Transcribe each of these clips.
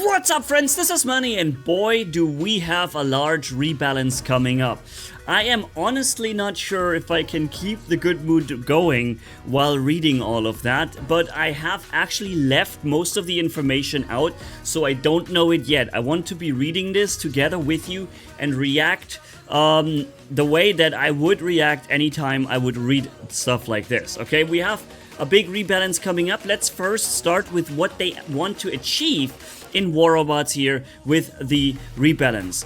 What's up, friends? This is Manni, and boy do we have a large rebalance coming up. I am honestly not sure if I can keep the good mood going while reading all of that, but I have actually left most of the information out, so I don't know it yet. I want to be reading this together with you and react the way that I would react anytime I would read stuff like this. Okay, we have a big rebalance coming up. Let's first start with what they want to achieve in War Robots here with the rebalance.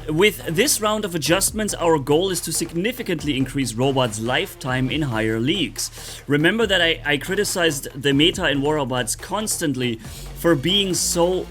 With this round of adjustments, our goal is to significantly increase robots' lifetime in higher leagues. Remember that I criticized the meta in War Robots constantly for being so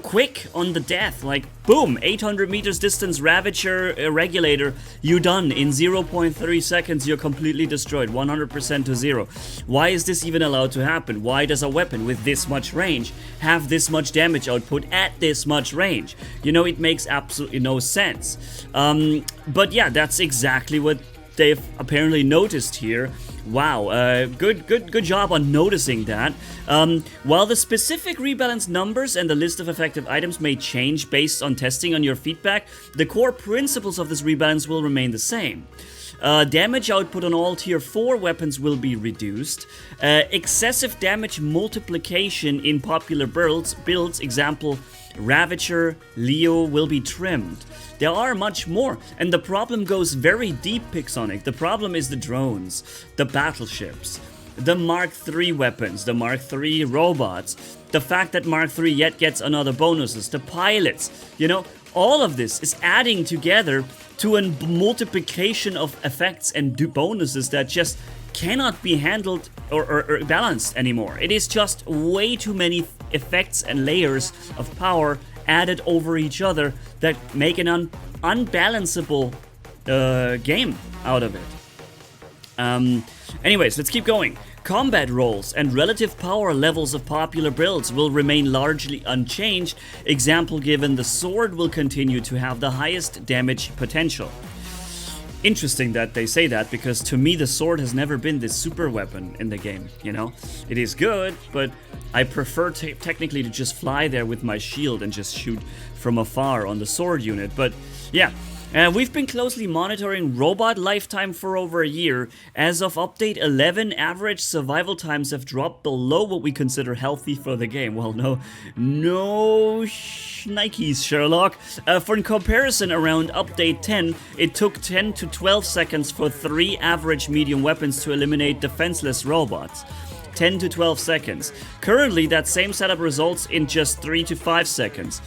quick on the death. Like, boom, 800 meters distance Ravager regulator, you done. In 0.3 seconds, you're completely destroyed, 100% to zero. Why is this even allowed to happen? Why does a weapon with this much range have this much damage output at this much range? You know, it makes absolutely no sense. But yeah, that's exactly what they've apparently noticed here. Wow, good job on noticing that. While the specific rebalance numbers and the list of effective items may change based on testing on your feedback, the core principles of this rebalance will remain the same. Damage output on all tier 4 weapons will be reduced. Excessive damage multiplication in popular builds, example Ravager, Leo, will be trimmed. There are much more, and the problem goes very deep, Pixonic. The problem is the drones, the battleships, the Mark III weapons, the Mark III robots, the fact that Mark III yet gets another bonuses, the pilots, you know, all of this is adding together to a multiplication of effects and bonuses that just cannot be handled or balanced anymore. It is just way too many effects and layers of power added over each other that make an unbalanceable game out of it. Anyways, let's keep going. Combat roles and relative power levels of popular builds will remain largely unchanged. Example given, the sword will continue to have the highest damage potential. Interesting that they say that, because to me the sword has never been this super weapon in the game, you know? It is good, but I prefer technically to just fly there with my shield and just shoot from afar on the sword unit. But yeah, we've been closely monitoring robot lifetime for over a year. As of update 11, average survival times have dropped below what we consider healthy for the game. Well, no Nikes, Sherlock. For comparison, around update 10, it took 10 to 12 seconds for 3 average medium weapons to eliminate defenseless robots. 10 to 12 seconds. Currently, that same setup results in just 3 to 5 seconds.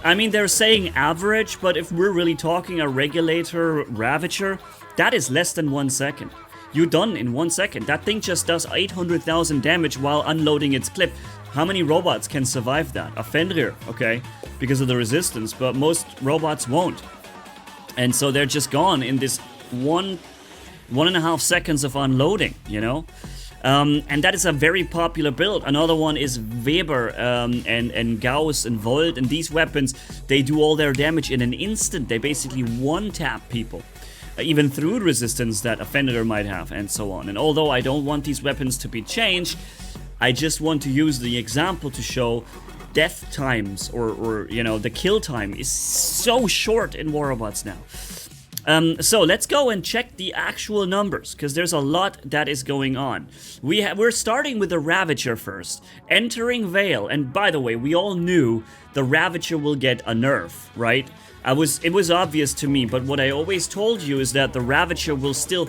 I mean, they're saying average, but if we're really talking a regulator Ravager, that is less than 1 second. You're done in 1 second. That thing just does 800,000 damage while unloading its clip. How many robots can survive that? A Fenrir, okay, because of the resistance, but most robots won't. And so they're just gone in this 1.5 seconds of unloading, you know? And that is a very popular build. Another one is Weber and Gauss and Volt, and these weapons, they do all their damage in an instant. They basically one-tap people, even through resistance that a Fenrir might have, and so on. And although I don't want these weapons to be changed, I just want to use the example to show death times, or you know, the kill time is so short in War Robots now. So let's go and check the actual numbers, because there's a lot that is going on. We're starting with the Ravager first. Entering Veil, and by the way, we all knew the Ravager will get a nerf, right? It was obvious to me, but what I always told you is that the Ravager will still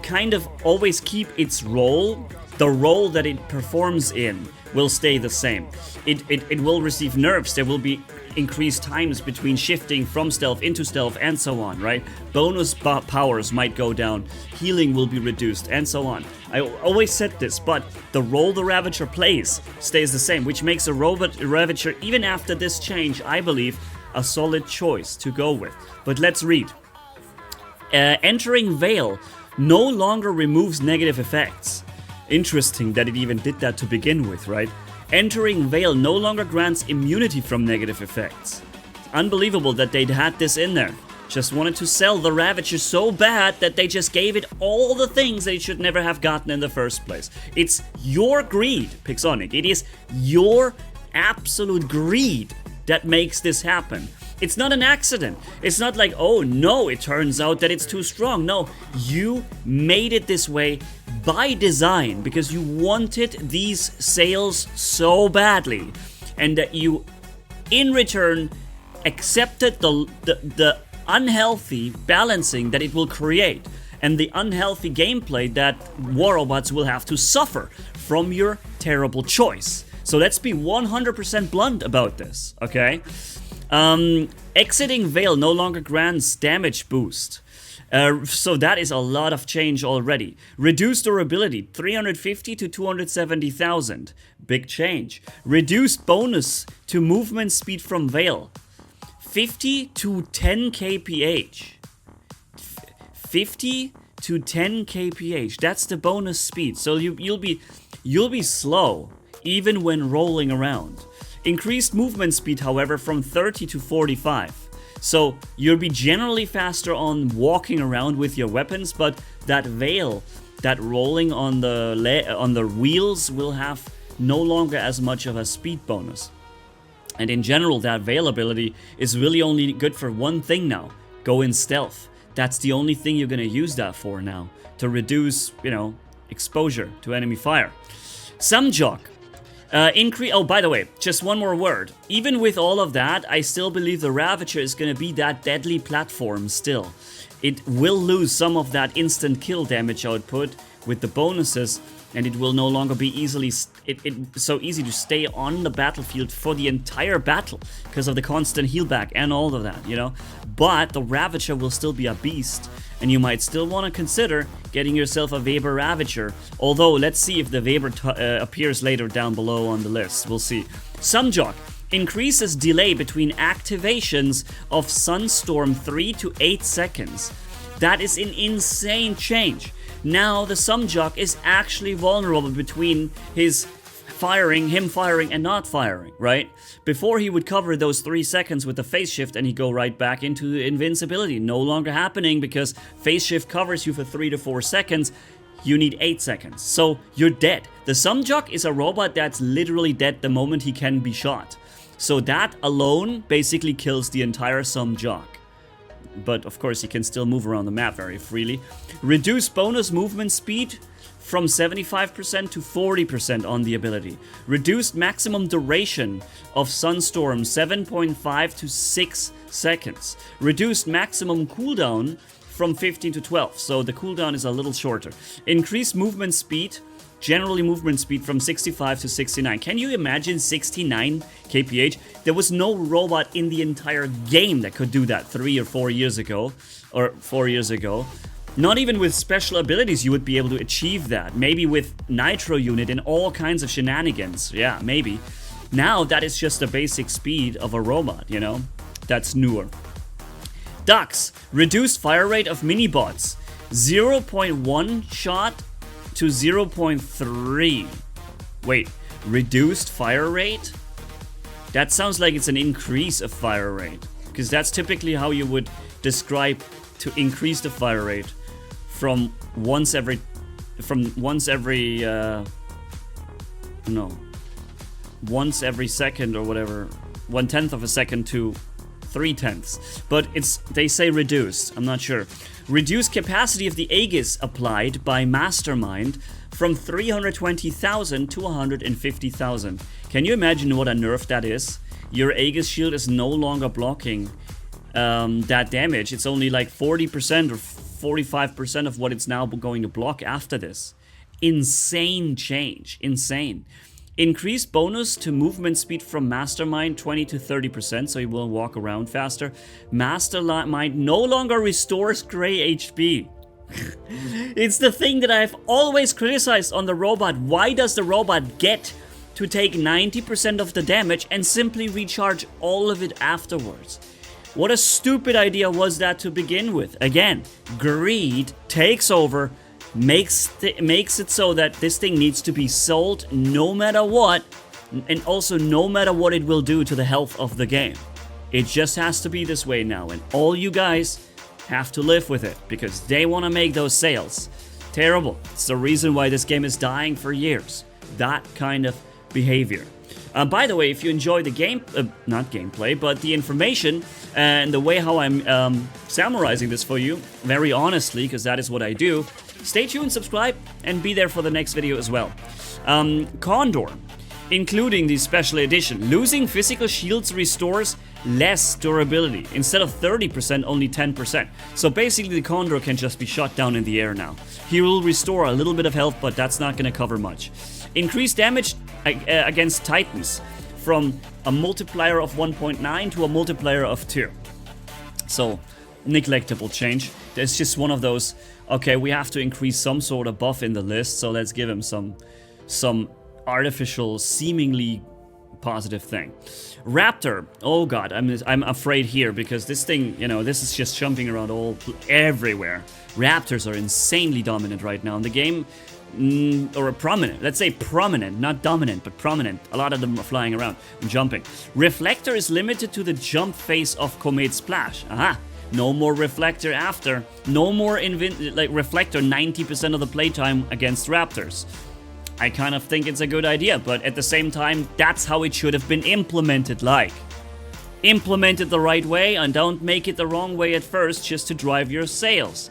kind of always keep its role. The role that it performs in will stay the same. It will receive nerfs. There will be increased times between shifting from stealth into stealth, and so on, right? Bonus powers might go down, healing will be reduced, and so on. I always said this, but the role the Ravager plays stays the same, which makes a robot Ravager, even after this change, I believe, a solid choice to go with. But let's read. Entering Veil no longer removes negative effects. Interesting that it even did that to begin with, right? Entering Veil no longer grants immunity from negative effects. It's unbelievable that they'd had this in there. Just wanted to sell the Ravager so bad that they just gave it all the things that it should never have gotten in the first place. It's your greed, Pixonic. It is your absolute greed that makes this happen. It's not an accident. It's not like, oh no, it turns out that it's too strong. No, you made it this way by design because you wanted these sales so badly, and that you, in return, accepted the unhealthy balancing that it will create and the unhealthy gameplay that War Robots will have to suffer from your terrible choice. So let's be 100% blunt about this, okay? Exiting Veil no longer grants damage boost. So that is a lot of change already. Reduced durability, 350 to 270,000. Big change. Reduced bonus to movement speed from Veil, 50 to 10 kph. 50 to 10 kph. That's the bonus speed. So you'll be slow even when rolling around. Increased movement speed, however, from 30 to 45. So you'll be generally faster on walking around with your weapons, but that veil, that rolling on the wheels will have no longer as much of a speed bonus. And in general, that veil ability is really only good for one thing now: go in stealth. That's the only thing you're gonna use that for now, to reduce, exposure to enemy fire. Some jock. Oh, by the way, just one more word. Even with all of that, I still believe the Ravager is going to be that deadly platform still. It will lose some of that instant kill damage output with the bonuses, and it will no longer be so easy to stay on the battlefield for the entire battle because of the constant heal back and all of that, But the Ravager will still be a beast, and you might still want to consider getting yourself a Weber Ravager. Although, let's see if the Weber appears later down below on the list. We'll see. Sunjock increases delay between activations of Sunstorm 3 to 8 seconds. That is an insane change. Now the Sunjock is actually vulnerable between him firing and not firing, right? Before he would cover those 3 seconds with the phase shift and he'd go right back into invincibility. No longer happening because phase shift covers you for 3 to 4 seconds. You need 8 seconds. So you're dead. The Sunjock is a robot that's literally dead the moment he can be shot. So that alone basically kills the entire Sunjock. But of course he can still move around the map very freely. Reduce bonus movement speed from 75% to 40% on the ability. Reduced maximum duration of Sunstorm 7.5 to 6 seconds. Reduced maximum cooldown from 15 to 12, so the cooldown is a little shorter. Increased movement speed, generally movement speed from 65 to 69. Can you imagine 69 kph? There was no robot in the entire game that could do that 3 or 4 years ago, Not even with special abilities you would be able to achieve that. Maybe with Nitro Unit and all kinds of shenanigans. Yeah, maybe. Now that is just the basic speed of a robot, That's newer. Ducks. Reduced fire rate of mini-bots. 0.1 shot to 0.3. Wait, reduced fire rate? That sounds like it's an increase of fire rate. Because that's typically how you would describe to increase the fire rate from once every second or whatever, 1/10 of a second to 3/10. But they say reduced, I'm not sure. Reduced capacity of the Aegis applied by Mastermind from 320,000 to 150,000. Can you imagine what a nerf that is? Your Aegis shield is no longer blocking that damage. It's only like 40% or 45% of what it's now going to block after this. Insane change. Insane. Increased bonus to movement speed from Mastermind 20 to 30%, so you will walk around faster. Mastermind no longer restores gray HP. It's the thing that I've always criticized on the robot. Why does the robot get to take 90% of the damage and simply recharge all of it afterwards? What a stupid idea was that to begin with. Again, greed takes over, makes it so that this thing needs to be sold no matter what, and also no matter what it will do to the health of the game. It just has to be this way now, and all you guys have to live with it, because they want to make those sales. Terrible. It's the reason why this game is dying for years. That kind of behavior. By the way, if you enjoy the not gameplay, but the information and the way how I'm summarizing this for you, very honestly, because that is what I do, stay tuned, subscribe, and be there for the next video as well. Condor, including the special edition. Losing physical shields restores less durability. Instead of 30%, only 10%. So basically the Condor can just be shot down in the air now. He will restore a little bit of health, but that's not going to cover much. Increased damage against Titans from a multiplier of 1.9 to a multiplier of 2. So, neglectable change. There's just one of those, okay, we have to increase some sort of buff in the list, so let's give him some artificial, seemingly positive thing. Raptor, oh god, I'm afraid here because this thing, you know, this is just jumping around everywhere. Raptors are insanely dominant right now in the game, or prominent. Let's say prominent, not dominant, but prominent. A lot of them are flying around and jumping. Reflector is limited to the jump phase of Comet Splash. Aha. No more Reflector after. No more Reflector 90% of the playtime against Raptors. I kind of think it's a good idea, but at the same time, that's how it should have been implemented, like. Implement it the right way and don't make it the wrong way at first just to drive your sales.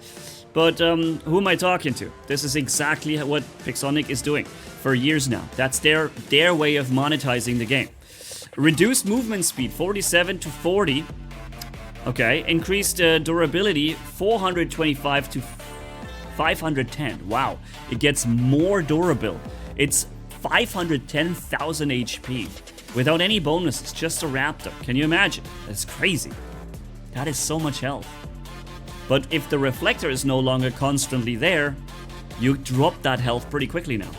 But who am I talking to? This is exactly what Pixonic is doing for years now. That's their way of monetizing the game. Reduced movement speed, 47 to 40. Okay, increased durability, 425 to 510. Wow, it gets more durable. It's 510,000 HP without any bonuses, just a Raptor. Can you imagine? That's crazy. That is so much health. But if the Reflector is no longer constantly there, you drop that health pretty quickly now.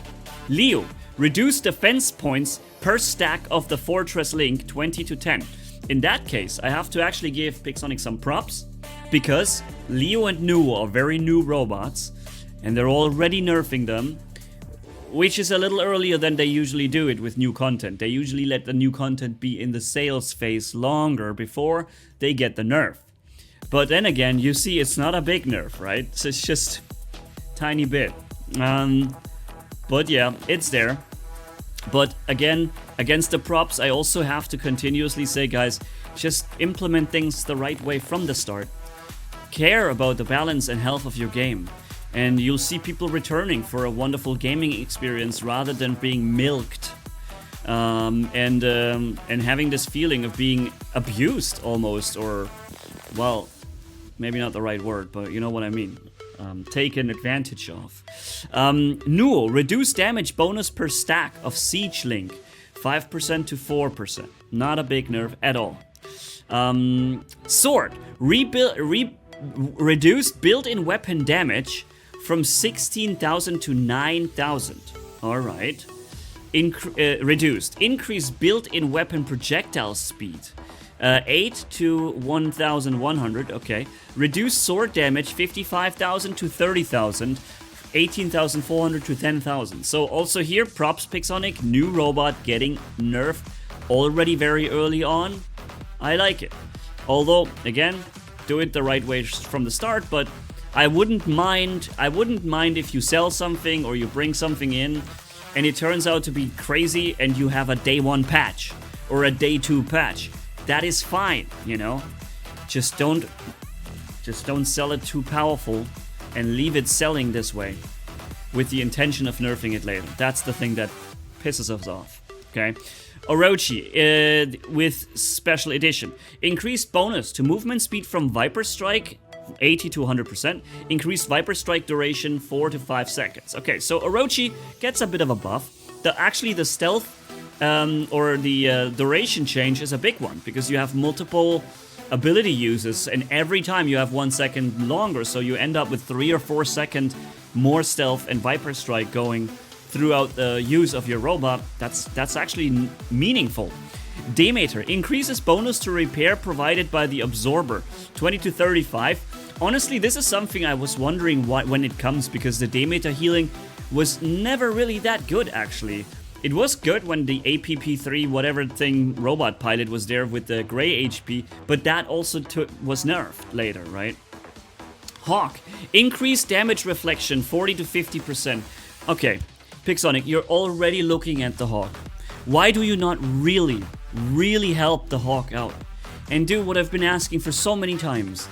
Leo, reduce defense points per stack of the Fortress Link 20 to 10. In that case, I have to actually give Pixonic some props, because Leo and Nuo are very new robots, and they're already nerfing them, which is a little earlier than they usually do it with new content. They usually let the new content be in the sales phase longer before they get the nerf. But then again, you see it's not a big nerf, right? So it's just tiny bit. But yeah, it's there. But again, against the props, I also have to continuously say, guys, just implement things the right way from the start. Care about the balance and health of your game. And you'll see people returning for a wonderful gaming experience rather than being milked. And having this feeling of being abused almost, or, well, maybe not the right word, but you know what I mean. Taken advantage of. Nuo, reduce damage bonus per stack of Siege Link, 5% to 4%. Not a big nerf at all. Sword, reduce built-in weapon damage from 16,000 to 9,000. Alright. Reduced. Increase built-in weapon projectile speed. 8 to 1,100, okay. Reduce sword damage 55,000 to 30,000, 18,400 to 10,000. So also here, props Pixonic, new robot getting nerfed already very early on. I like it. Although, again, do it the right way from the start, but I wouldn't mind if you sell something or you bring something in and it turns out to be crazy and you have a day 1 patch or a day 2 patch. That is fine, you know. Just don't sell it too powerful and leave it selling this way with the intention of nerfing it later. That's the thing that pisses us off. Okay. Orochi with special edition. Increased bonus to movement speed from Viper Strike 80 to 100%. Increased Viper Strike duration 4 to 5 seconds. Okay, so Orochi gets a bit of a buff. Actually the stealth or the duration change is a big one, because you have multiple ability uses and every time you have 1 second longer, so you end up with 3 or 4 seconds more stealth and Viper Strike going throughout the use of your robot. That's actually meaningful. Demeter increases bonus to repair provided by the Absorber, 20 to 35. Honestly, this is something I was wondering when it comes, because the Demeter healing was never really that good actually. It was good when the APP3 whatever thing robot pilot was there with the gray HP, but that also was nerfed later, right? Hawk, increased damage reflection 40 to 50%. Okay, Pixonic, you're already looking at the Hawk. Why do you not really help the Hawk out and do what I've been asking for so many times?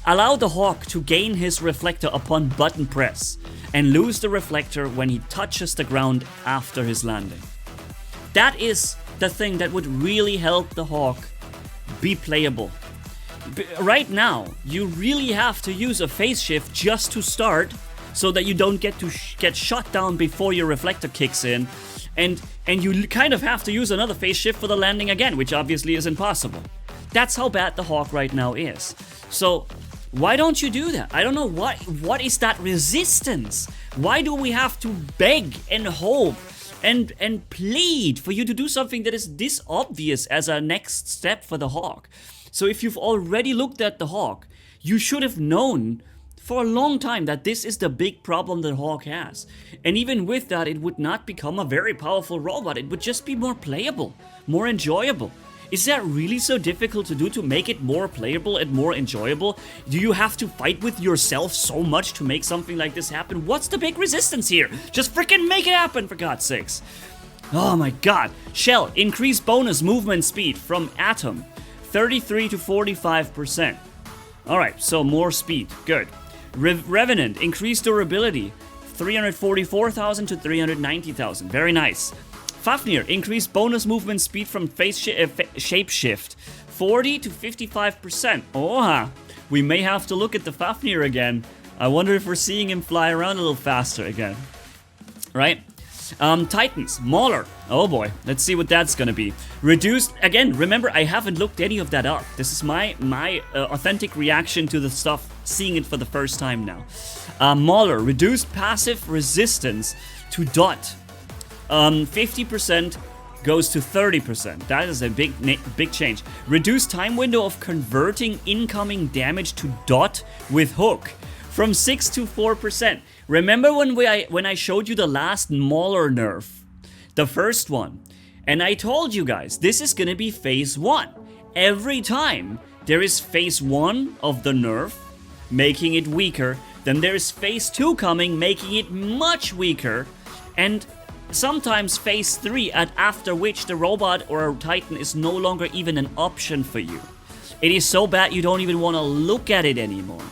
Allow the Hawk to gain his reflector upon button press and lose the reflector when he touches the ground after his landing. That is the thing that would really help the Hawk be playable. Right now, you really have to use a phase shift just to start so that you don't get shot down before your reflector kicks in, and you kind of have to use another phase shift for the landing again, which obviously is impossible. That's how bad the Hawk right now is. So why don't you do that? I don't know what is that resistance? Why do we have to beg and hope and plead for you to do something that is this obvious as a next step for the Hawk? So if you've already looked at the Hawk, you should have known for a long time that this is the big problem that Hawk has. And even with that, it would not become a very powerful robot. It would just be more playable, more enjoyable. Is that really so difficult to do, to make it more playable and more enjoyable? Do you have to fight with yourself so much to make something like this happen? What's the big resistance here? Just freaking make it happen, for God's sakes. Oh my god. Shell, increase bonus movement speed from Atom, 33 to 45%. Alright, so more speed, good. Revenant, increase durability, 344,000 to 390,000, very nice. Fafnir, increase bonus movement speed from shapeshift, 40 to 55%. Oh, we may have to look at the Fafnir again. I wonder if we're seeing him fly around a little faster again. Right? Titans, Mauler. Oh boy, let's see what that's gonna be. Reduced, again, remember, I haven't looked any of that up. This is my authentic reaction to the stuff, seeing it for the first time now. Mauler, reduced passive resistance to dot. 50% goes to 30%. That is a big change. Reduced time window of converting incoming damage to dot with hook from 6 to 4%. Remember when I showed you the last Mauler nerf, the first one, and I told you guys this is gonna be phase 1. Every time there is phase 1 of the nerf, making it weaker, then there is phase 2 coming, making it much weaker, and sometimes phase 3, after which the robot or a Titan is no longer even an option for you. It is so bad you don't even want to look at it anymore.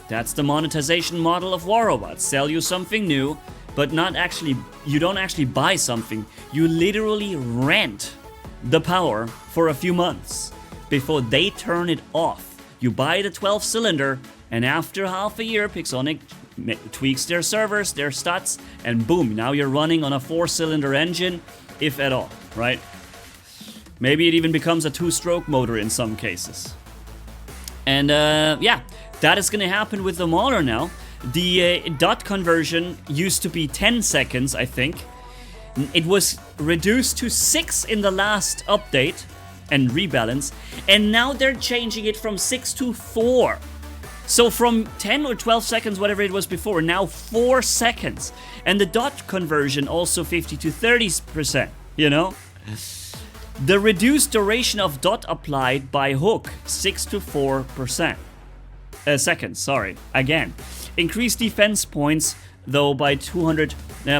That's the monetization model of War Robots. Sell you something new, but you don't actually buy something. You literally rent the power for a few months before they turn it off. You buy the 12-cylinder, and after half a year, Pixonic tweaks their servers, their stats, and boom, now you're running on a 4-cylinder engine, if at all, right? Maybe it even becomes a 2-stroke motor in some cases. And yeah, that is gonna happen with the Mauler now. The dot conversion used to be 10 seconds, I think. It was reduced to 6 in the last update and rebalance, and now they're changing it from 6 to 4. So from 10 or 12 seconds, whatever it was before, now 4 seconds. And the dot conversion also 50 to 30%, you know? The reduced duration of dot applied by hook, 6 to 4%. Seconds, sorry. Again. Increased defense points, though, by 200,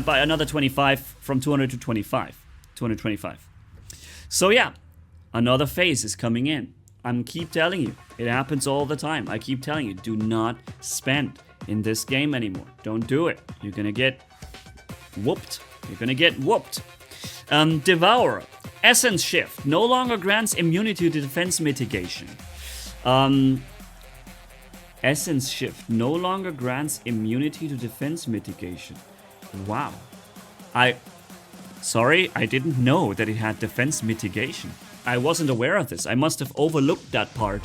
by another 25, from 200 to 225. So yeah, another phase is coming in. Keep telling you, it happens all the time. I keep telling you, do not spend in this game anymore. Don't do it. You're gonna get whooped. You're gonna get whooped. Devourer. Essence shift. No longer grants immunity to defense mitigation. Essence shift. No longer grants immunity to defense mitigation. Wow. Sorry, I didn't know that it had defense mitigation. I wasn't aware of this. I must have overlooked that part.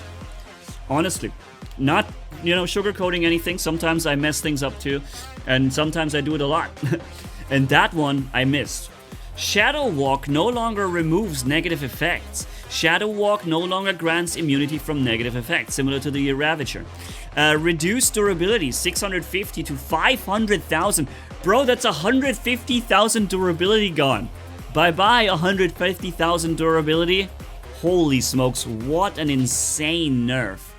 Honestly. Not, sugarcoating anything. Sometimes I mess things up too. And sometimes I do it a lot. And that one I missed. Shadow Walk no longer removes negative effects. Shadow Walk no longer grants immunity from negative effects, similar to the Ravager. Reduced durability, 650 to 500,000. Bro, that's 150,000 durability gone. Bye-bye, 150,000 durability. Holy smokes, what an insane nerf.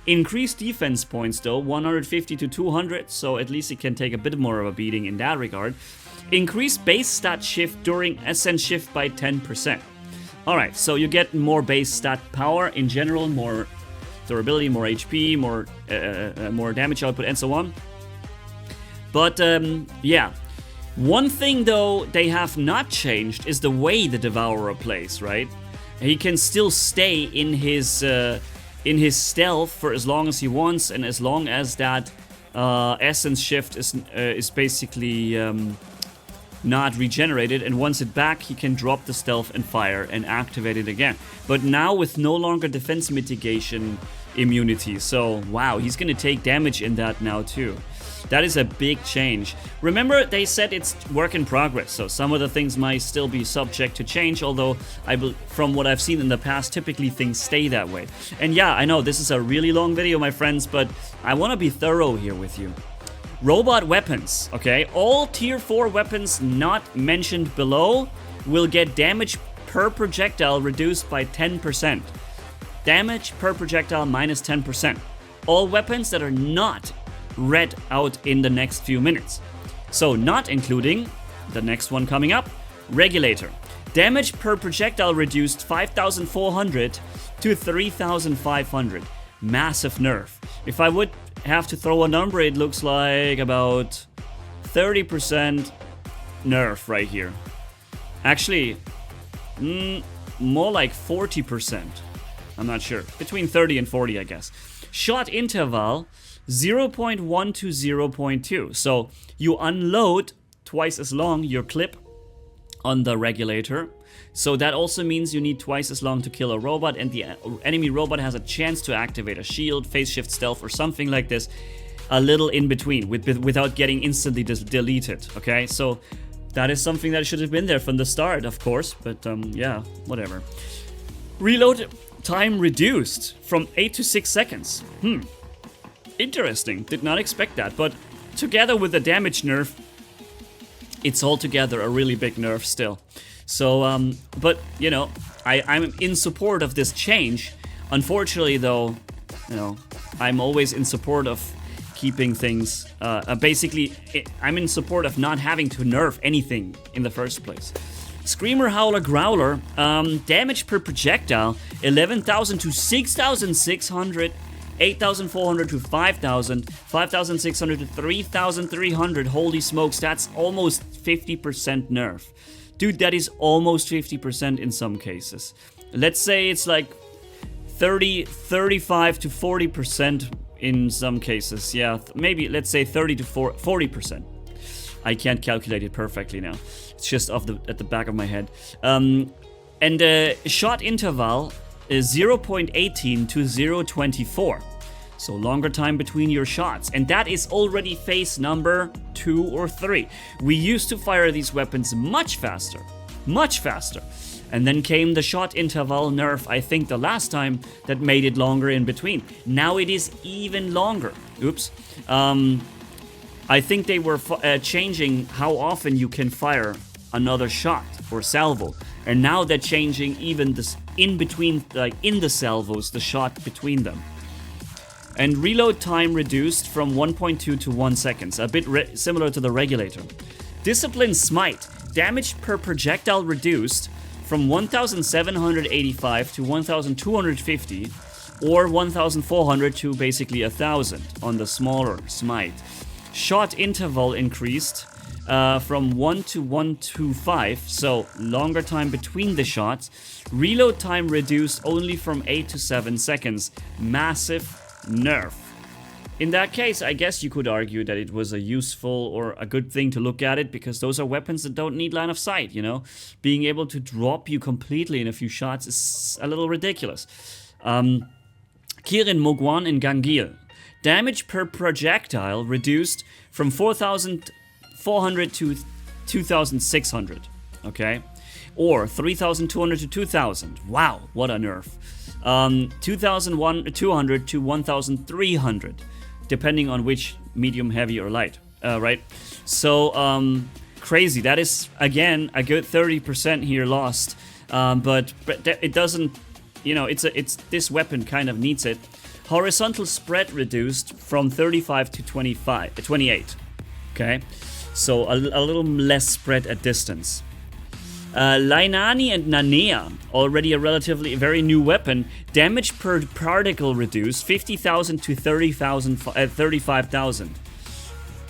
Increased defense points though, 150 to 200, so at least it can take a bit more of a beating in that regard. Increase base stat shift during Essence shift by 10%. Alright, so you get more base stat power in general, more durability, more HP, more damage output, and so on. But yeah, one thing though they have not changed is the way the Devourer plays, right? He can still stay in his stealth for as long as he wants, and as long as that Essence shift is basically not regenerated, and once it's back, he can drop the stealth and fire and activate it again. But now with no longer defense mitigation immunity, so wow, he's gonna take damage in that now too. That is a big change. Remember, they said it's work in progress, so some of the things might still be subject to change, although from what I've seen in the past, typically things stay that way. And yeah, I know this is a really long video, my friends, but I want to be thorough here with you. Robot weapons, okay? All tier 4 weapons not mentioned below will get damage per projectile reduced by 10%. Damage per projectile minus 10%. All weapons that are not read out in the next few minutes. So not including the next one coming up, Regulator. Damage per projectile reduced 5,400 to 3,500. Massive nerf. If I would have to throw a number, it looks like about 30% nerf right here. Actually, more like 40%. I'm not sure. Between 30 and 40, I guess. Shot interval 0.1 to 0.2. So you unload twice as long your clip on the Regulator. So that also means you need twice as long to kill a robot, and the enemy robot has a chance to activate a shield, phase shift, stealth, or something like this, a little in between, without getting instantly deleted, okay? So that is something that should have been there from the start, of course, but yeah, whatever. Reload time reduced from 8 to 6 seconds. Interesting, did not expect that, but together with the damage nerf, it's altogether a really big nerf still. So, but, you know, I'm in support of this change. Unfortunately, though, you know, I'm always in support of keeping things, basically, I'm in support of not having to nerf anything in the first place. Screamer, Howler, Growler, damage per projectile, 11,000 to 6,600, 8,400 to 5,000, 5,600 to 3,300. Holy smokes, that's almost 50% nerf. Dude, that is almost 50% in some cases. Let's say it's like 35 to 40% in some cases. Yeah, maybe let's say 30 to 40%. I can't calculate it perfectly now. It's just at the back of my head. And shot interval is 0.18 to 0.24. So longer time between your shots. And that is already phase number 2 or 3. We used to fire these weapons much faster. And then came the shot interval nerf, I think the last time, that made it longer in between. Now it is even longer. Oops. I think they were changing how often you can fire another shot or salvo. And now they're changing even this in between, like in the salvos, the shot between them. And reload time reduced from 1.2 to 1 seconds, a bit similar to the Regulator. Discipline Smite, damage per projectile reduced from 1,785 to 1,250, or 1,400 to basically 1,000 on the smaller Smite. Shot interval increased from 1 to 125, so longer time between the shots. Reload time reduced only from 8 to 7 seconds. Massive nerf. In that case, I guess you could argue that it was a useful or a good thing to look at it, because those are weapons that don't need line of sight, you know? Being able to drop you completely in a few shots is a little ridiculous. Kirin, Mogwan, and Gangil. Damage per projectile reduced from 4,400 to 2,600, okay? Or 3,200 to 2,000. Wow, what a nerf. 2,200 to 1,300, depending on which medium, heavy, or light, right? So, crazy. That is, again, a good 30% here lost, but it doesn't, you know, this weapon kind of needs it. Horizontal spread reduced from 35 to 28, okay? So a little less spread at distance. Lainani and Nanea, already a relatively very new weapon. Damage per particle reduced 50,000 to 35,000.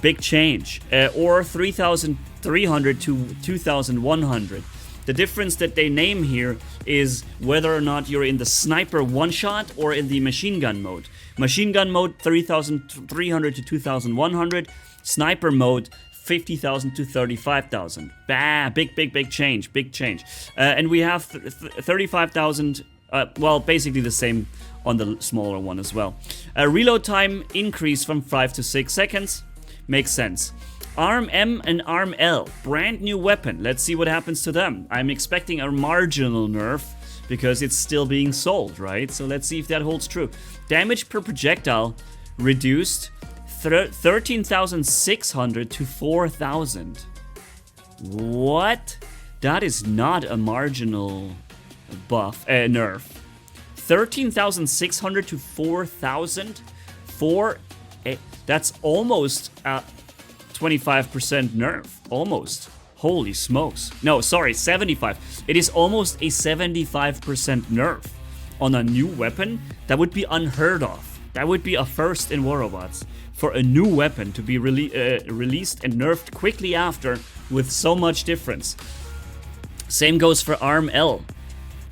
Big change. Or 3,300 to 2,100. The difference that they name here is whether or not you're in the sniper one-shot or in the machine gun mode. Machine gun mode 3,300 to 2,100. Sniper mode 50,000 to 35,000. Bah, big change, big change. And we have 35,000, well, basically the same on the smaller one as well. Reload time increase from 5 to 6 seconds. Makes sense. Arm M and Arm L, brand new weapon. Let's see what happens to them. I'm expecting a marginal nerf because it's still being sold, right? So let's see if that holds true. Damage per projectile reduced 13,600 to 4,000. What? That is not a marginal buff, nerf. 13,600 to 4,000? That's almost 25% nerf. Almost. Holy smokes. No, sorry, 75. It is almost a 75% nerf on a new weapon. That would be unheard of. That would be a first in War Robots. For a new weapon to be released and nerfed quickly after with so much difference. Same goes for Arm L.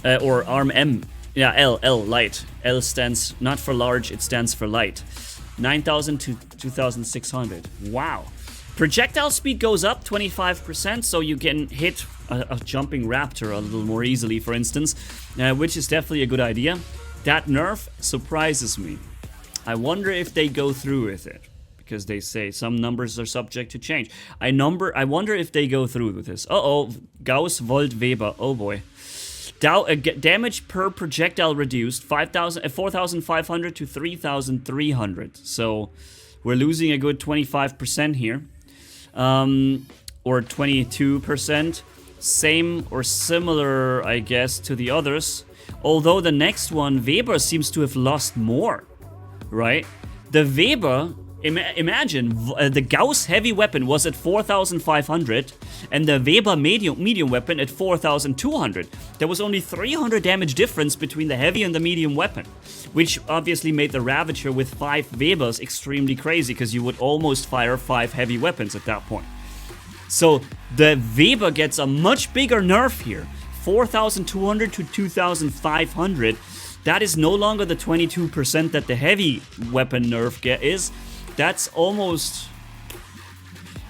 Or Arm M. Yeah, L, light. L stands not for large, it stands for light. 9,000 to 2,600. Wow. Projectile speed goes up 25%, so you can hit a jumping raptor a little more easily, for instance, which is definitely a good idea. That nerf surprises me. I wonder if they go through with it, because they say some numbers are subject to change. I wonder if they go through with this. Uh-oh, Gauss, Volt, Weber. Oh boy. Damage per projectile reduced 4,500 to 3,300. So we're losing a good 25% here. Or 22%. Same or similar, I guess, to the others. Although the next one, Weber, seems to have lost more. Right? The Weber, imagine, the Gauss heavy weapon was at 4,500 and the Weber medium weapon at 4,200. There was only 300 damage difference between the heavy and the medium weapon, which obviously made the Ravager with 5 Webers extremely crazy because you would almost fire 5 heavy weapons at that point. So the Weber gets a much bigger nerf here, 4,200 to 2,500. That is no longer the 22% that the heavy weapon nerf is. That's almost,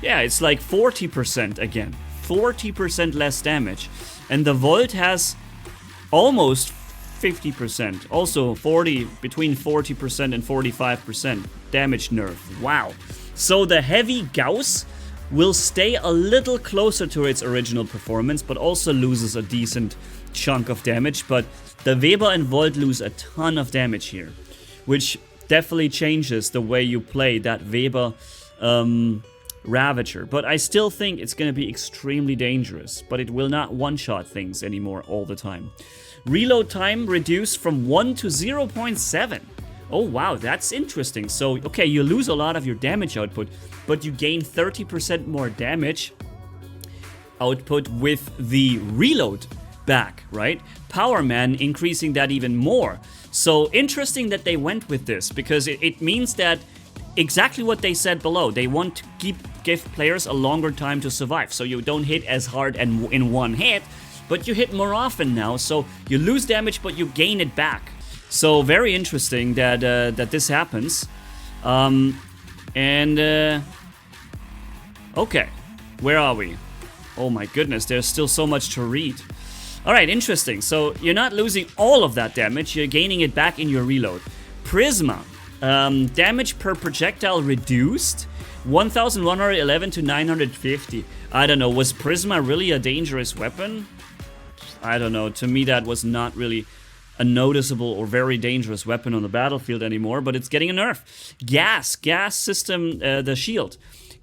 yeah, it's like 40% again. 40% less damage. And the Volt has almost 50%. Also between 40% and 45% damage nerf. Wow. So the heavy Gauss will stay a little closer to its original performance, but also loses a decent chunk of damage. But the Weber and Volt lose a ton of damage here, which definitely changes the way you play that Weber Ravager. But I still think it's going to be extremely dangerous, but it will not one-shot things anymore all the time. Reload time reduced from 1 to 0.7. Oh wow, that's interesting. So, okay, you lose a lot of your damage output, but you gain 30% more damage output with the reload back, right? Power Man increasing that even more. So interesting that they went with this, because it means that exactly what they said below. They want to give players a longer time to survive, so you don't hit as hard and in one hit, but you hit more often now, so you lose damage but you gain it back. So very interesting that that this happens. Okay, where are we? Oh my goodness, there's still so much to read. Alright, interesting. So you're not losing all of that damage, you're gaining it back in your reload. Prisma. Damage per projectile reduced 1,111 to 950. I don't know, was Prisma really a dangerous weapon? I don't know, to me that was not really a noticeable or very dangerous weapon on the battlefield anymore, but it's getting a nerf. Gas system, the shield.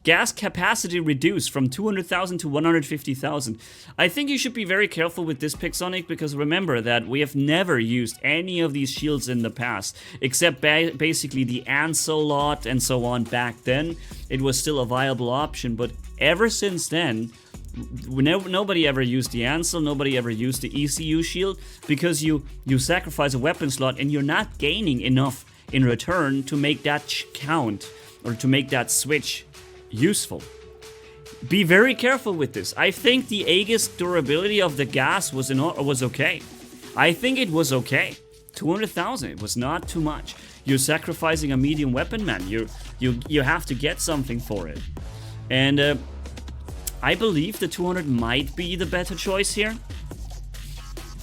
Gas capacity reduced from 200,000 to 150,000. I think you should be very careful with this, Pixonic, because remember that we have never used any of these shields in the past, except basically the Ansel lot and so on. Back then, it was still a viable option, but ever since then, nobody ever used the Ansel, nobody ever used the ECU shield, because you sacrifice a weapon slot and you're not gaining enough in return to make that count, or to make that switch useful. Be very careful with this. I think the Aegis durability of the gas was okay. I think it was okay. 200,000, it was not too much. You're sacrificing a medium weapon, man. You have to get something for it. And I believe the 200 might be the better choice here.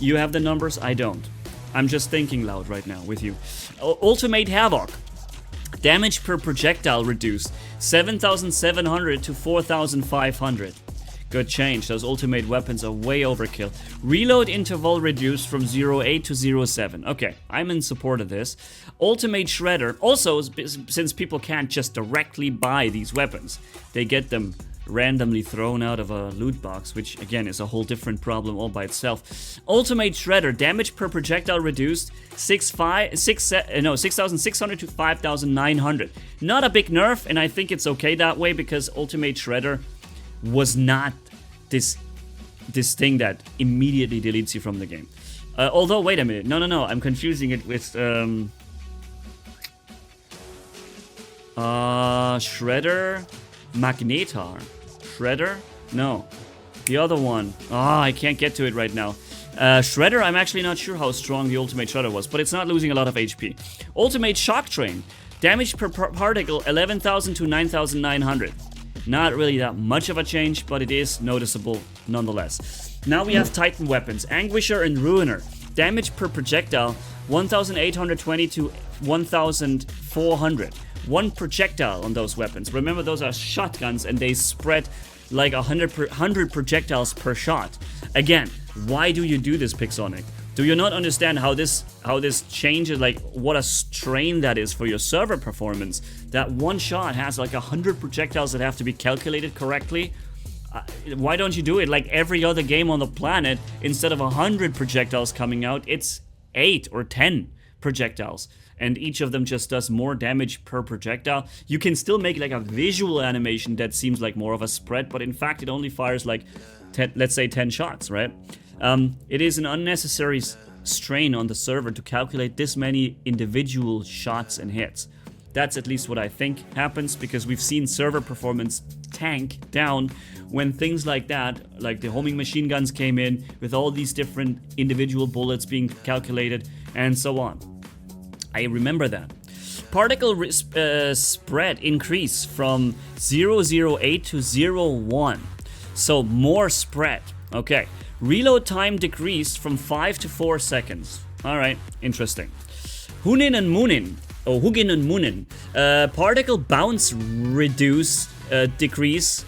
You have the numbers, I don't. I'm just thinking loud right now with you. Ultimate Havoc. Damage per projectile reduced 7,700 to 4,500. Good change. Those ultimate weapons are way overkill. Reload interval reduced from 0.8 to 0.7. Okay, I'm in support of this. Ultimate Shredder. Also, since people can't just directly buy these weapons, they get them randomly thrown out of a loot box, which again is a whole different problem all by itself. Ultimate Shredder, damage per projectile reduced 6,600 to 5,900. Not a big nerf, and I think it's okay that way, because Ultimate Shredder was not this thing that immediately deletes you from the game. Although, wait a minute, no, I'm confusing it with Shredder Magnetar. Shredder? No. The other one. I can't get to it right now. Shredder, I'm actually not sure how strong the Ultimate Shredder was, but it's not losing a lot of HP. Ultimate Shock Train. Damage per particle 11,000 to 9,900. Not really that much of a change, but it is noticeable nonetheless. Now we have Titan weapons. Anguisher and Ruiner. Damage per projectile 1,820 to 1,400. One projectile on those weapons. Remember, those are shotguns and they spread like 100 projectiles per shot. Again, why do you do this, Pixonic? Do you not understand how this changes, like what a strain that is for your server performance? That one shot has like 100 projectiles that have to be calculated correctly. Why don't you do it like every other game on the planet? Instead of 100 projectiles coming out, it's 8 or 10 projectiles. And each of them just does more damage per projectile. You can still make like a visual animation that seems like more of a spread, but in fact it only fires like 10, let's say 10 shots, right? It is an unnecessary strain on the server to calculate this many individual shots and hits. That's at least what I think happens, because we've seen server performance tank down when things like that, like the homing machine guns came in with all these different individual bullets being calculated and so on. I remember that. Particle spread increase from 0.08 to 0.1. So more spread. Okay. Reload time decreased from 5 to 4 seconds. Alright, interesting. Hugin and Munin. Particle bounce decrease.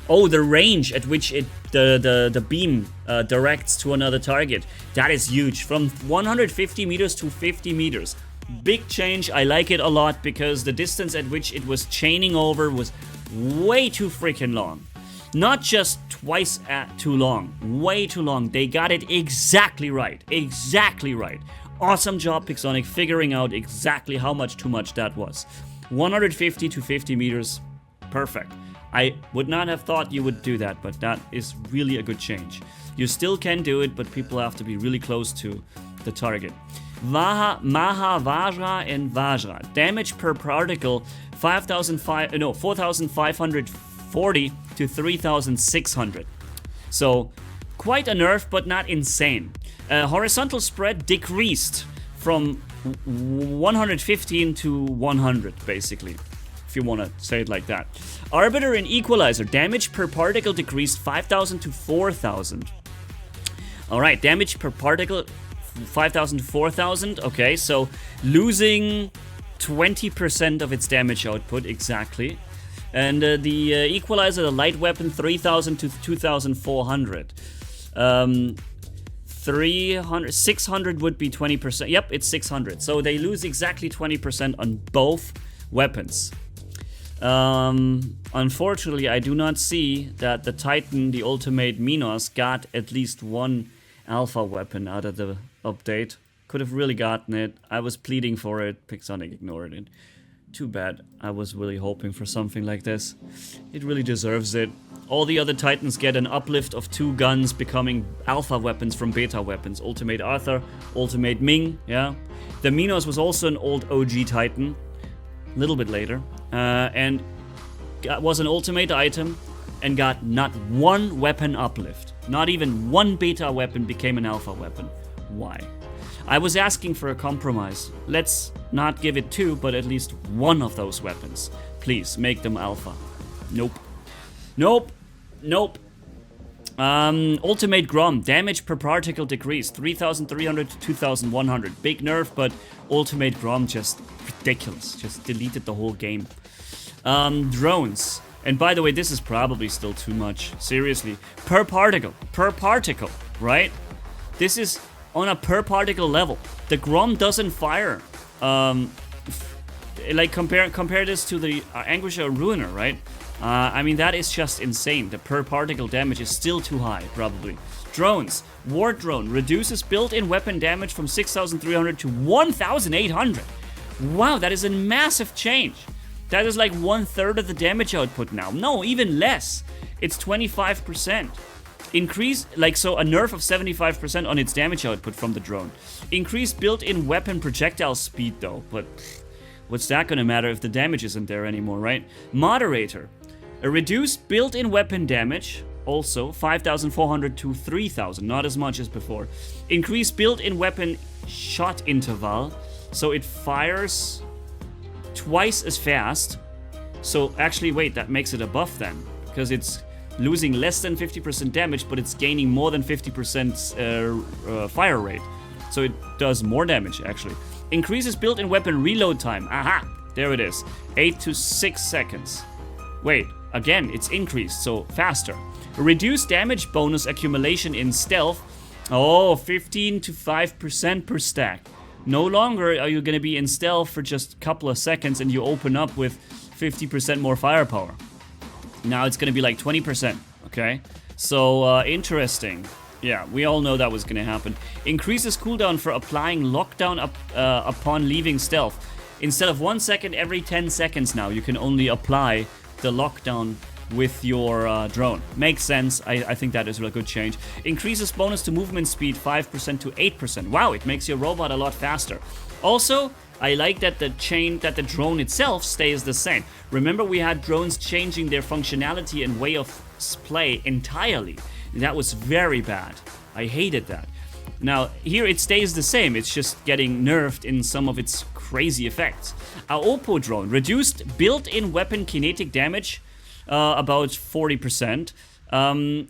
Oh, the range at which the beam directs to another target. That is huge. From 150 meters to 50 meters. Big change. I like it a lot because the distance at which it was chaining over was way too freaking long. Not just twice too long, way too long. They got it exactly right. Exactly right. Awesome job, Pixonic, figuring out exactly how much too much that was. 150 to 50 meters. Perfect. I would not have thought you would do that, but that is really a good change. You still can do it, but people have to be really close to the target. Mahavajra and Vajra. Damage per particle 4,540 to 3,600. So quite a nerf, but not insane. Horizontal spread decreased from 115 to 100, basically, if you want to say it like that. Arbiter and Equalizer. Damage per particle decreased 5,000 to 4,000. Alright, damage per particle 5,000 to 4,000. Okay, so losing 20% of its damage output, exactly. And the Equalizer, the light weapon, 3,000 to 2,400. 600 would be 20%. Yep, it's 600. So they lose exactly 20% on both weapons. Unfortunately, I do not see that the Titan, the Ultimate Minos, got at least one alpha weapon out of the update. Could have really gotten it. I was pleading for it. Pixonic ignored it. Too bad. I was really hoping for something like this. It really deserves it. All the other Titans get an uplift of 2 guns becoming alpha weapons from beta weapons. Ultimate Arthur, Ultimate Ming, yeah. The Minos was also an old OG Titan. A little bit later. And was an ultimate item and got not one weapon uplift. Not even one beta weapon became an alpha weapon. Why? I was asking for a compromise. Let's not give it 2, but at least one of those weapons. Please, make them alpha. Nope. Nope. Nope. Ultimate Grom. Damage per particle decreased. 3,300 to 2,100. Big nerf, but Ultimate Grom just ridiculous. Just deleted the whole game. Drones. And by the way, this is probably still too much. Seriously. Per particle. Per particle, right? This is on a per particle level. The Grom doesn't fire. Like compare this to the Anguisher Ruiner, right? I mean, that is just insane. The per particle damage is still too high, probably. Drones. War Drone reduces built-in weapon damage from 6,300 to 1,800. Wow, that is a massive change. That is like 1/3 of the damage output now. No, even less. It's 25%. Increase, like, so a nerf of 75% on its damage output from the drone. Increased built-in weapon projectile speed, though. But what's that gonna matter if the damage isn't there anymore, right? Moderator. A reduced built-in weapon damage, also 5,400 to 3,000, not as much as before. Increased built-in weapon shot interval, so it fires twice as fast. So actually, wait, that makes it a buff then, because it's losing less than 50% damage, but it's gaining more than 50% fire rate. So it does more damage, actually. Increases built-in weapon reload time. Aha! There it is. 8 to 6 seconds. Wait, again, it's increased, so faster. Reduced damage bonus accumulation in stealth. Oh, 15 to 5% per stack. No longer are you going to be in stealth for just a couple of seconds and you open up with 50% more firepower. Now it's going to be like 20%, okay? So, interesting. Yeah, we all know that was going to happen. Increases cooldown for applying lockdown upon leaving stealth. Instead of 1 second every 10 seconds now, you can only apply the lockdown with your drone. Makes sense. I think that is a good change. Increases bonus to movement speed 5% to 8%. Wow, it makes your robot a lot faster. Also, I like that the drone itself stays the same. Remember, we had drones changing their functionality and way of play entirely. That was very bad. I hated that. Now, here it stays the same. It's just getting nerfed in some of its crazy effects. Our Oppo drone. Reduced built-in weapon kinetic damage about 40%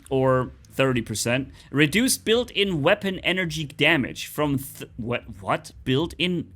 or 30%. Reduced built-in weapon energy damage from... what? Built-in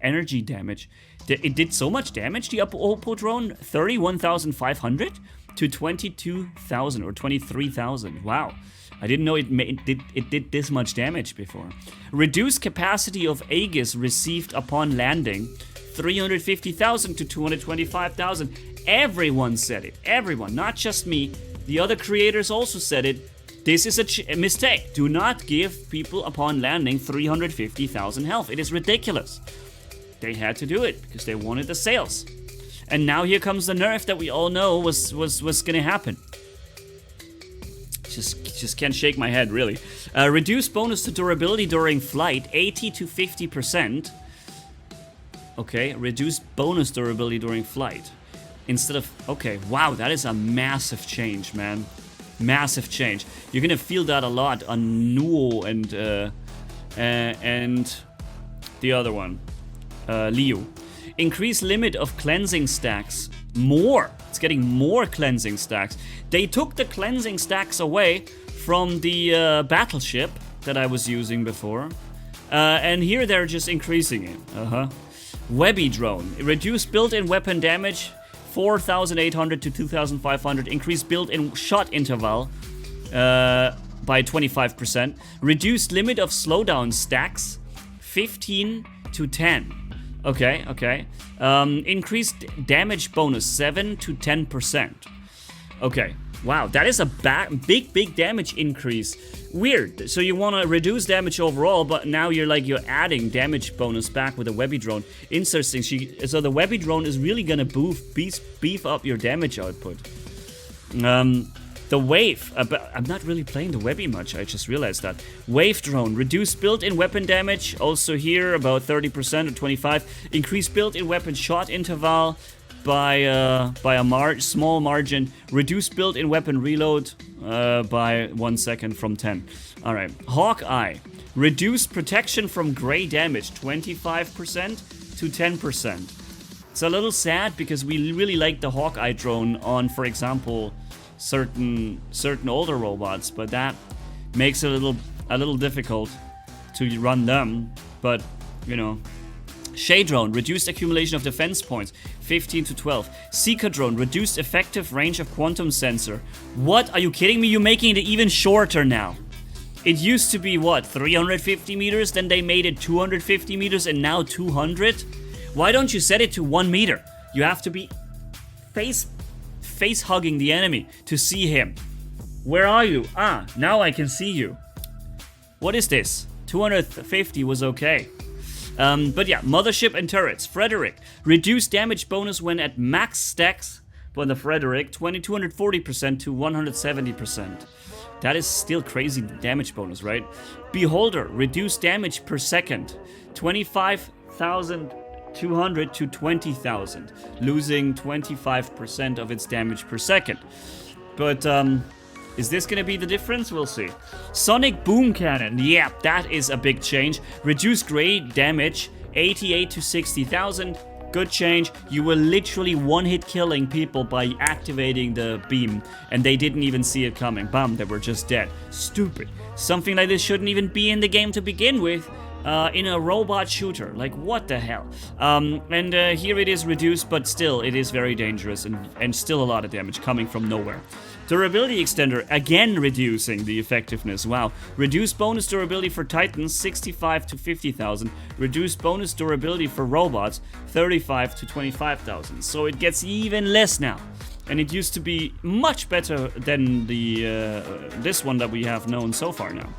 energy damage? It did so much damage, the Oppo drone? 31,500 to 22,000 or 23,000. Wow. I didn't know it did this much damage before. Reduced capacity of Aegis received upon landing. 350,000 to 225,000. Everyone said it. Everyone, not just me. The other creators also said it. This is a mistake. Do not give people upon landing 350,000 health. It is ridiculous. They had to do it because they wanted the sales. And now here comes the nerf that we all know was gonna happen. Just can't shake my head, really. Reduced bonus to durability during flight, 80 to 50%. Okay, reduced bonus durability during flight. Instead of... okay, wow, that is a massive change, man. Massive change. You're gonna feel that a lot on Nuo and the other one, Leo. Increase limit of cleansing stacks. More. It's getting more cleansing stacks. They took the cleansing stacks away from the battleship that I was using before. And here they're just increasing it. Webby drone. Reduce built-in weapon damage 4,800 to 2,500. Increase built-in shot interval by 25%. Reduced limit of slowdown stacks 15 to 10. Okay, okay. Increased damage bonus 7 to 10%. Okay, wow, that is a big damage increase. Weird. So you want to reduce damage overall, but now you're adding damage bonus back with a Webby drone. Interesting. So the Webby drone is really gonna beef up your damage output. The wave. I'm not really playing the Webby much. I just realized that. Wave drone. Reduce built-in weapon damage. Also here about 30% or 25. Increase built-in weapon shot interval by a small margin. Reduce built-in weapon reload by 1 second from 10. All right. Hawkeye. Reduce protection from gray damage 25% to 10%. It's a little sad because we really like the Hawkeye drone on, for example, certain older robots, but that makes it a little difficult to run them. But you know. Shade drone, reduced accumulation of defense points, 15 to 12. Seeker drone, reduced effective range of quantum sensor. What? Are you kidding me? You're making it even shorter now. It used to be, what, 350 meters? Then they made it 250 meters and now 200? Why don't you set it to 1 meter? You have to be face hugging the enemy to see him. Where are you? Ah, now I can see you. What is this? 250 was okay. But yeah, Mothership and turrets. Frederick. Reduce damage bonus when at max stacks on the Frederick. 240% to 170%. That is still crazy damage bonus, right? Beholder. Reduce damage per second. 25,200 to 20,000. Losing 25% of its damage per second. But, is this gonna be the difference? We'll see. Sonic Boom Cannon. Yeah, that is a big change. Reduce gray damage, 88 to 60,000. Good change. You were literally one-hit killing people by activating the beam, and they didn't even see it coming. Bam, they were just dead. Stupid. Something like this shouldn't even be in the game to begin with. In a robot shooter. Like, what the hell? And here it is reduced, but still, it is very dangerous and still a lot of damage coming from nowhere. Durability extender, again reducing the effectiveness. Wow. Reduced bonus durability for Titans, 65 to 50,000. Reduced bonus durability for robots, 35 to 25,000. So it gets even less now. And it used to be much better than the this one that we have known so far now.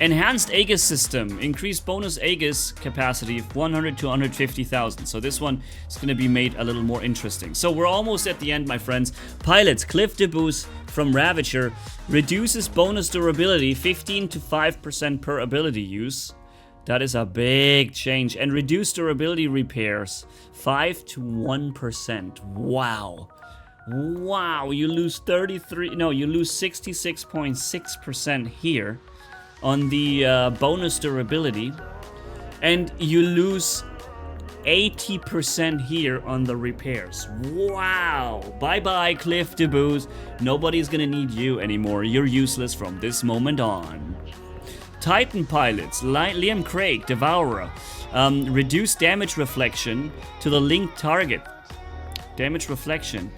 Enhanced Aegis system. Increased bonus Aegis capacity of 100 to 150,000. So this one is going to be made a little more interesting. So we're almost at the end, my friends. Pilots. Cliff Debus from Ravager. Reduces bonus durability 15 to 5% per ability use. That is a big change. And reduced durability repairs 5 to 1%. Wow. Wow. You lose you lose 66.6% here on the bonus durability, and you lose 80% here on the repairs. Wow! Bye-bye, Cliff Debus. Nobody's gonna need you anymore. You're useless from this moment on. Titan pilots, Liam Craig, Devourer. Reduce damage reflection to the linked target. Damage reflection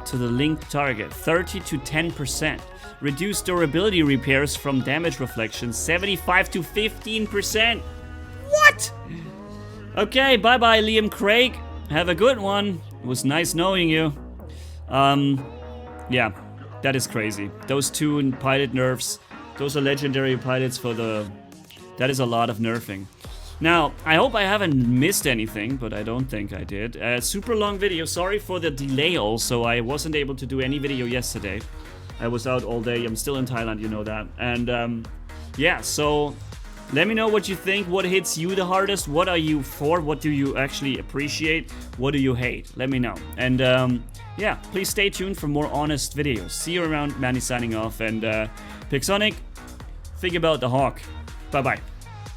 to the linked target, 30 to 10%. Reduce durability repairs from damage reflection, 75 to 15%. What? Okay, bye-bye, Liam Craig. Have a good one. It was nice knowing you. Yeah, that is crazy. Those two pilot nerfs, those are legendary pilots for the... That is a lot of nerfing. Now, I hope I haven't missed anything, but I don't think I did. Super long video. Sorry for the delay also. I wasn't able to do any video yesterday. I was out all day. I'm still in Thailand, you know that. And yeah, so let me know what you think. What hits you the hardest? What are you for? What do you actually appreciate? What do you hate? Let me know. And yeah, please stay tuned for more honest videos. See you around. Manni signing off. And Pixonic, think about the hawk. Bye-bye.